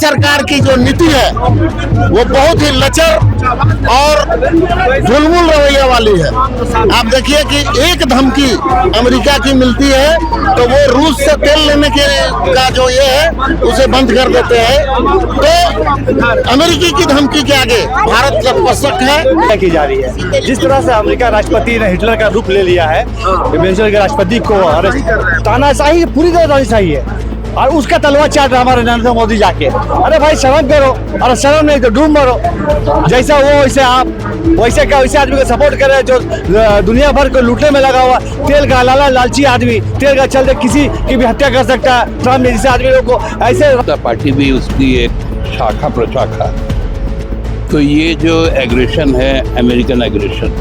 सरकार की जो नीति है वो बहुत ही लचर और ढुलमुल रवैया वाली है। आप देखिए कि एक धमकी अमेरिका की मिलती है तो वो रूस से तेल लेने के का जो ये है उसे बंद कर देते हैं। तो अमेरिकी की धमकी के आगे भारत नतमस्तक है की जा रही है। जिस तरह से अमेरिका राष्ट्रपति ने हिटलर का रूप ले लिया है, वेनेजुएला के राष्ट्रपति को तानाशाही, पूरी तरह तानाशाही है और उसका तलवार चाट रहा हमारे नरेंद्र मोदी जाके। अरे भाई शर्म करो, और शर्म नहीं तो डूब मरो। जैसा वो वैसे आप, वैसे आदमी को सपोर्ट कर रहे हैं जो दुनिया भर को लूटने में लगा हुआ, तेल का लालची आदमी, तेल का चलते किसी की भी हत्या कर सकता है। ट्रम्प जैसे आदमी को ऐसे पार्टी भी उसकी एक शाखा प्रशाखा। तो ये जो एग्रेशन है, अमेरिकन एग्रेशन,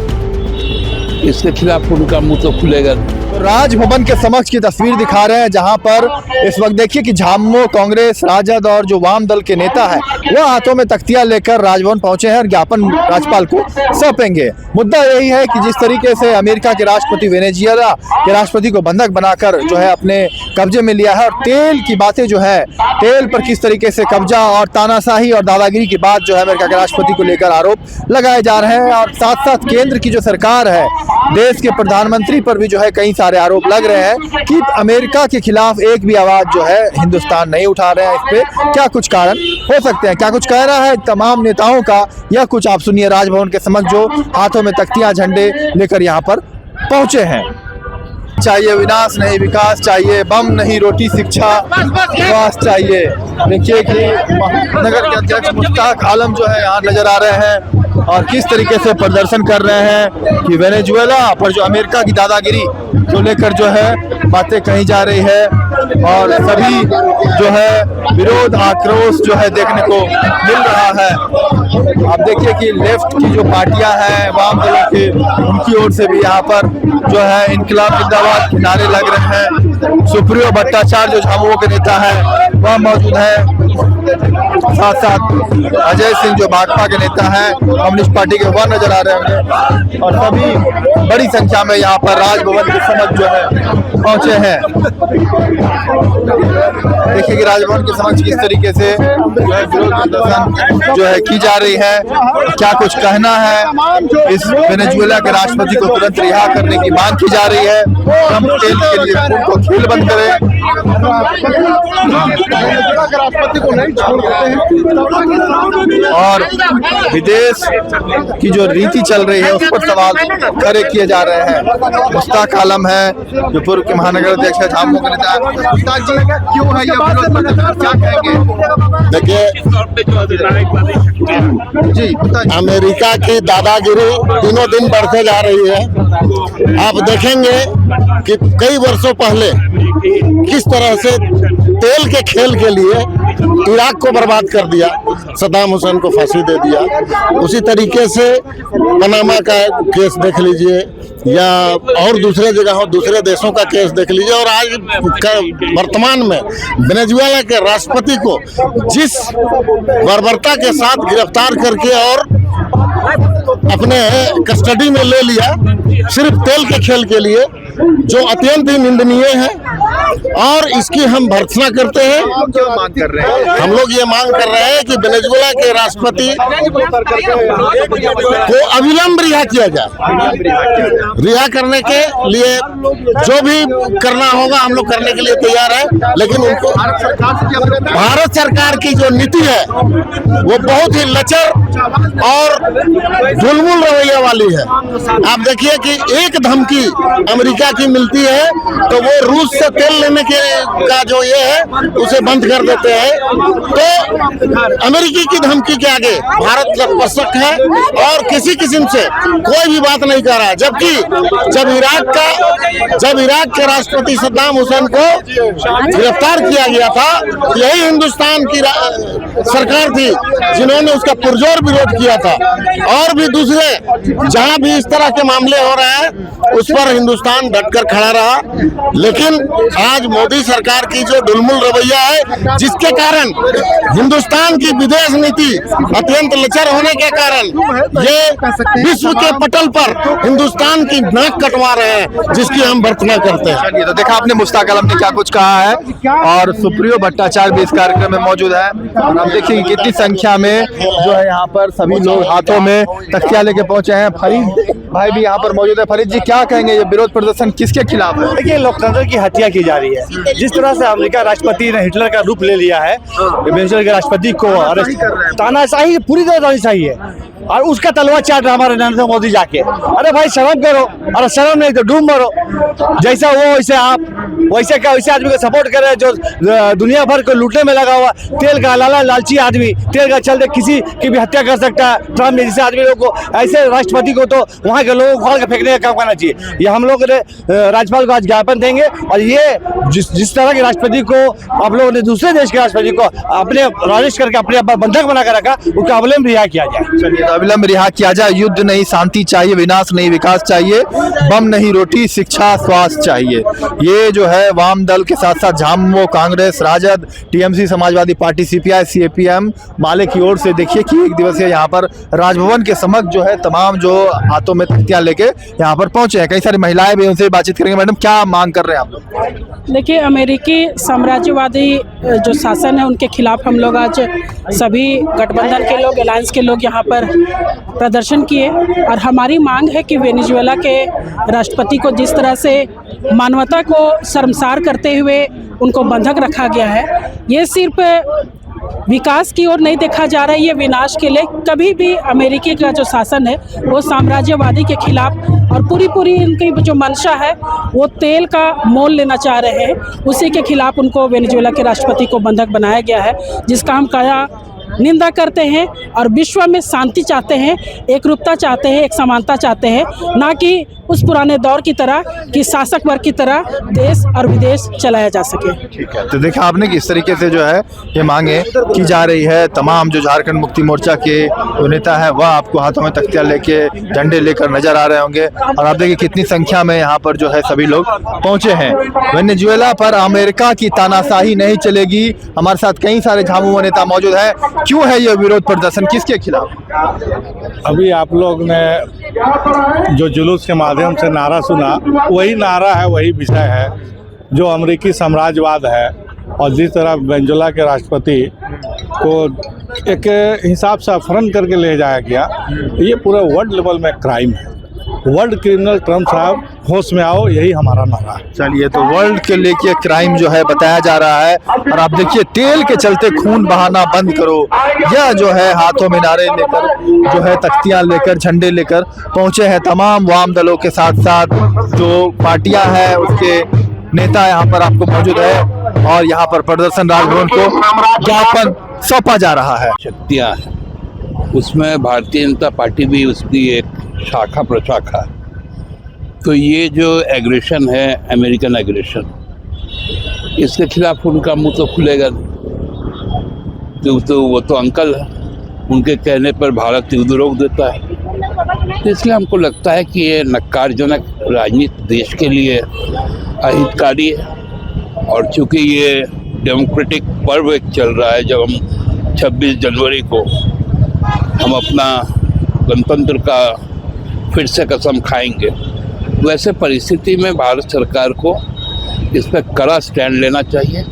इसके खिलाफ उनका मुंह तो खुलेगा। राजभवन के समक्ष की तस्वीर दिखा रहे हैं जहां पर इस वक्त देखिए कि झामुमो, कांग्रेस, राजद और जो वाम दल के नेता है वो हाथों में तख्तियां लेकर राजभवन पहुंचे हैं और ज्ञापन राज्यपाल को सौंपेंगे। मुद्दा यही है कि जिस तरीके से अमेरिका के राष्ट्रपति वेनेजुएला के राष्ट्रपति को बंधक बनाकर जो है अपने कब्जे में लिया है, और तेल की बातें जो है, तेल पर किस तरीके से कब्जा और तानाशाही और दादागिरी की बात जो है अमेरिका के राष्ट्रपति को लेकर आरोप लगाए जा रहे हैं। और साथ साथ केंद्र की जो सरकार है, देश के प्रधानमंत्री पर भी जो है कई सारे आरोप लग रहे हैं कि अमेरिका के खिलाफ एक भी आवाज जो है हिंदुस्तान नहीं उठा रहे हैं। इस पे क्या कुछ कारण हो सकते हैं, क्या कुछ कह रहा है तमाम नेताओं का, या कुछ आप सुनिए राजभवन के समक्ष जो हाथों में तख्तियां, झंडे लेकर यहाँ पर पहुंचे हैं। चाहिए विनाश नहीं विकास चाहिए, बम नहीं रोटी शिक्षा स्वास्थ्य चाहिए। देखिए कि नगर के अध्यक्ष मुश्ताक आलम जो है यहाँ नजर आ रहे हैं और किस तरीके से प्रदर्शन कर रहे हैं कि वेनेजुएला पर जो अमेरिका की दादागिरी को लेकर जो है बातें कही जा रही है, और सभी जो है विरोध आक्रोश जो है देखने को मिल रहा है। आप देखिए कि लेफ्ट की जो पार्टियां हैं, वाम दलों की, उनकी ओर से भी यहाँ पर जो है इनकलाब जिंदाबाद के नारे लग रहे हैं। सुप्रियो भट्टाचार्य जो झामुमो के नेता है वह मौजूद है, साथ साथ अजय सिंह जो भाजपा के नेता हैं, कम्युनिस्ट पार्टी के, वह नजर आ रहे होंगे। और सभी बड़ी संख्या में यहाँ पर राजभवन के समक्ष जो है पहुंचे हैं। देखिए कि राजभवन के समक्ष किस तरीके से जो है विरोध प्रदर्शन जो है की जा रही है, क्या कुछ कहना है। इस वेनेजुएला के राष्ट्रपति को तुरंत रिहा करने की मांग की जा रही है। ट्रम्प तेल के लिए खून को खेल बंद करें, राष्ट्रपति को नहीं छोड़ते हैं, और विदेश की जो रीति चल रही है उस पर सवाल खड़े किए जा रहे हैं। मुश्ताक आलम है जो पूर्व के महानगर अध्यक्ष है, झामुमो के नेता है। मुश्ताक जी, क्यों है ये विरोध प्रदर्शन, क्या कहेंगे? देखिए जी, अमेरिका की दादागिरी दिनों दिन बढ़ते जा रही है। आप देखेंगे कि कई वर्षों पहले किस तरह से तेल के खेल के लिए इराक को बर्बाद कर दिया, सद्दाम हुसैन को फांसी दे दिया। उसी तरीके से पनामा का केस देख लीजिए, या और दूसरे जगहों दूसरे देशों का केस देख लीजिए। और आज वर्तमान में वेनेजुएला के राष्ट्रपति को जिस बर्बरता के साथ गिरफ्तार करके और अपने कस्टडी में ले लिया सिर्फ तेल के खेल के लिए, जो अत्यंत ही निंदनीय है, और इसकी हम भर्त्सना करते हैं। क्या मांग कर रहे हैं? हम लोग ये मांग कर रहे हैं कि वेनेजुएला के राष्ट्रपति को अविलंब रिहा किया जाए। रिहा करने के लिए जो भी करना होगा हम लोग करने के लिए तैयार हैं, लेकिन उनको भारत सरकार की जो नीति है वो बहुत ही लचर और ढुलमुल रवैया वाली है। आप देखिए कि एक धमकी अमेरिका की मिलती है तो वो रूस से तेल लेने के का जो ये है उसे बंद कर देते हैं। तो अमेरिकी की धमकी के आगे भारत नतमस्तक है और किसी किस्म से कोई भी बात नहीं कर रहा है। जबकि जब इराक के राष्ट्रपति सद्दाम हुसैन को गिरफ्तार किया गया था, यही हिंदुस्तान की सरकार थी जिन्होंने उसका पुरजोर विरोध किया था। और भी दूसरे जहां भी इस तरह के मामले हो रहे हैं उस पर हिंदुस्तान डटकर खड़ा रहा। लेकिन आज मोदी सरकार की जो ढुलमुल रवैया है, जिसके कारण हिंदुस्तान की विदेश नीति अत्यंत लचर होने के कारण ये विश्व के पटल पर हिंदुस्तान की नाक कटवा रहे हैं, जिसकी हम भर्त्सना करते हैं। चलिए, तो देखा आपने मुश्ताक आलम ने क्या कुछ कहा है, और सुप्रियो भट्टाचार्य भी इस कार्यक्रम में मौजूद है। और आप देखिए कि कितनी संख्या में जो है यहाँ पर सभी लोग हाथों में तख्तियां लेके पहुंचे हैं। फरीद भाई भी यहाँ पर मौजूद है। फरीद जी, क्या कहेंगे, ये विरोध प्रदर्शन किसके खिलाफ है? देखिए, लोकतंत्र की हत्या की जा रही है। जिस तरह से अमेरिका राष्ट्रपति ने हिटलर का रूप ले लिया है, वेनेजुएला के राष्ट्रपति को तानाशाही, पूरी तरह तानाशाही है, और उसका तलवार चाट रहा हमारे नरेंद्र मोदी जाके। अरे भाई शर्म करो, अरे शर्म नहीं तो डूब मरो। जैसा वो वैसे आप, वैसे आदमी को सपोर्ट कर रहे हैं जो दुनिया भर को लूटने में लगा हुआ, तेल का लालची आदमी, तेल का चलते किसी की भी हत्या कर सकता है। ट्रम्प जैसे आदमी लोग को, ऐसे राष्ट्रपति को तो वहाँ के लोगों को उखाड़ के फेंकने का काम करना चाहिए। ये हम लोग राज्यपाल को आज ज्ञापन देंगे, और ये जिस तरह के राष्ट्रपति को आप लोगों ने दूसरे देश के राष्ट्रपति को अपने राजिश करके अपने बंधक बना कर रखा, उसका अवलंब रिहा किया जाए। चलिए, तो अविलंब रिहा किया जाए। युद्ध नहीं, शांति चाहिए, विनाश नहीं, विकास चाहिए। बम नहीं, रोटी, शिक्षा, स्वास्थ्य चाहिए। ये जो है वाम दल के साथ साथ झामुमो, कांग्रेस, राजद, TMC, Samajwadi party, CPI, CPM माले की ओर से देखिए कि एक दिवसीय यहाँ पर राजभवन के समक्ष जो है तमाम जो हाथों में तख्तियां लेके यहाँ पर पहुंचे हैं। कई सारी महिलाएं भी उनसे बातचीत करेंगे। मैडम, क्या मांग कर रहे हैं आप लोग? देखिए, अमेरिकी साम्राज्यवादी जो शासन है उनके खिलाफ हम लोग आज सभी गठबंधन के लोग, अलायंस के लोग यहाँ पर प्रदर्शन किए, और हमारी मांग है कि वेनेजुएला के राष्ट्रपति को जिस तरह से मानवता को शर्मसार करते हुए उनको बंधक रखा गया है, ये सिर्फ विकास की ओर नहीं देखा जा रहा है, ये विनाश के लिए। कभी भी अमेरिकी का जो शासन है वो साम्राज्यवादी के खिलाफ, और पूरी उनकी जो मंशा है वो तेल का मोल लेना चाह रहे हैं, उसी के खिलाफ उनको वेनेजुएला के राष्ट्रपति को बंधक बनाया गया है, जिसका हम कड़ा निंदा करते हैं। और विश्व में शांति चाहते हैं, एकरूपता चाहते हैं, एक समानता चाहते हैं, ना कि उस पुराने दौर की तरह कि शासक वर्ग की तरह देश और विदेश चलाया जा सके। ठीक है, तो देखा आपने कि इस तरीके से जो है ये मांगे की जा रही है। तमाम जो झारखंड मुक्ति मोर्चा के जो नेता है वह आपको हाथों में तख्तियां लेके, झंडे लेकर नजर आ रहे होंगे, और आप देखिए कितनी संख्या में यहाँ पर जो है सभी लोग पहुंचे हैं। वेनेजुएला पर अमेरिका की तानाशाही नहीं चलेगी। हमारे साथ कई सारे झामुमो नेता मौजूद है। क्यों है ये विरोध प्रदर्शन, किसके खिलाफ? अभी आप लोग ने जो जुलूस के माध्यम से नारा सुना, वही नारा है, वही विषय है जो अमेरिकी साम्राज्यवाद है। और जिस तरह वेनेजुएला के राष्ट्रपति को एक हिसाब से अपहरण करके ले जाया गया, ये पूरा वर्ल्ड लेवल में क्राइम है। वर्ल्ड क्रिमिनल ट्रम्प साहब होश में आओ, यही हमारा नारा है। चलिए, तो वर्ल्ड के लेके क्राइम जो है बताया जा रहा है। और आप देखिए, तेल के चलते खून बहाना बंद करो, यह जो है हाथों में नारे लेकर जो है तख्तियां लेकर, झंडे लेकर पहुंचे हैं तमाम वाम दलों के साथ साथ जो पार्टियां हैं उसके नेता यहाँ पर आपको मौजूद है, और यहाँ पर प्रदर्शन राजभवन को ज्ञापन सौंपा जा रहा है। शक्तियाँ हैं, उसमें भारतीय जनता पार्टी भी उसकी एक शाखा प्रशाखा। तो ये जो एग्रेशन है, अमेरिकन एग्रेशन, इसके खिलाफ उनका मुंह तो खुलेगा नहीं। तो वो तो अंकल है, उनके कहने पर भारत युद्ध रोक देता है। तो इसलिए हमको लगता है कि ये नक्कारजनक राजनीति देश के लिए अहितकारी है। और चूंकि ये डेमोक्रेटिक पर्व एक चल रहा है, जब हम 26 जनवरी को हम अपना गणतंत्र का फिर से कसम खाएंगे, वैसे परिस्थिति में भारत सरकार को इस पर कड़ा स्टैंड लेना चाहिए।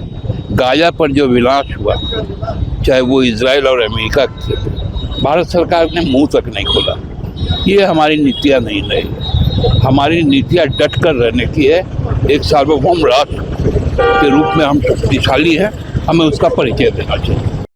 गाजा पर जो विनाश हुआ, चाहे वो इजराइल और अमेरिका से, भारत सरकार ने मुंह तक नहीं खोला। ये हमारी नीतियाँ नहीं रही। हमारी नीतियाँ डट कर रहने की है। एक सार्वभौम राष्ट्र के रूप में हम शक्तिशाली हैं, हमें उसका परिचय देना चाहिए।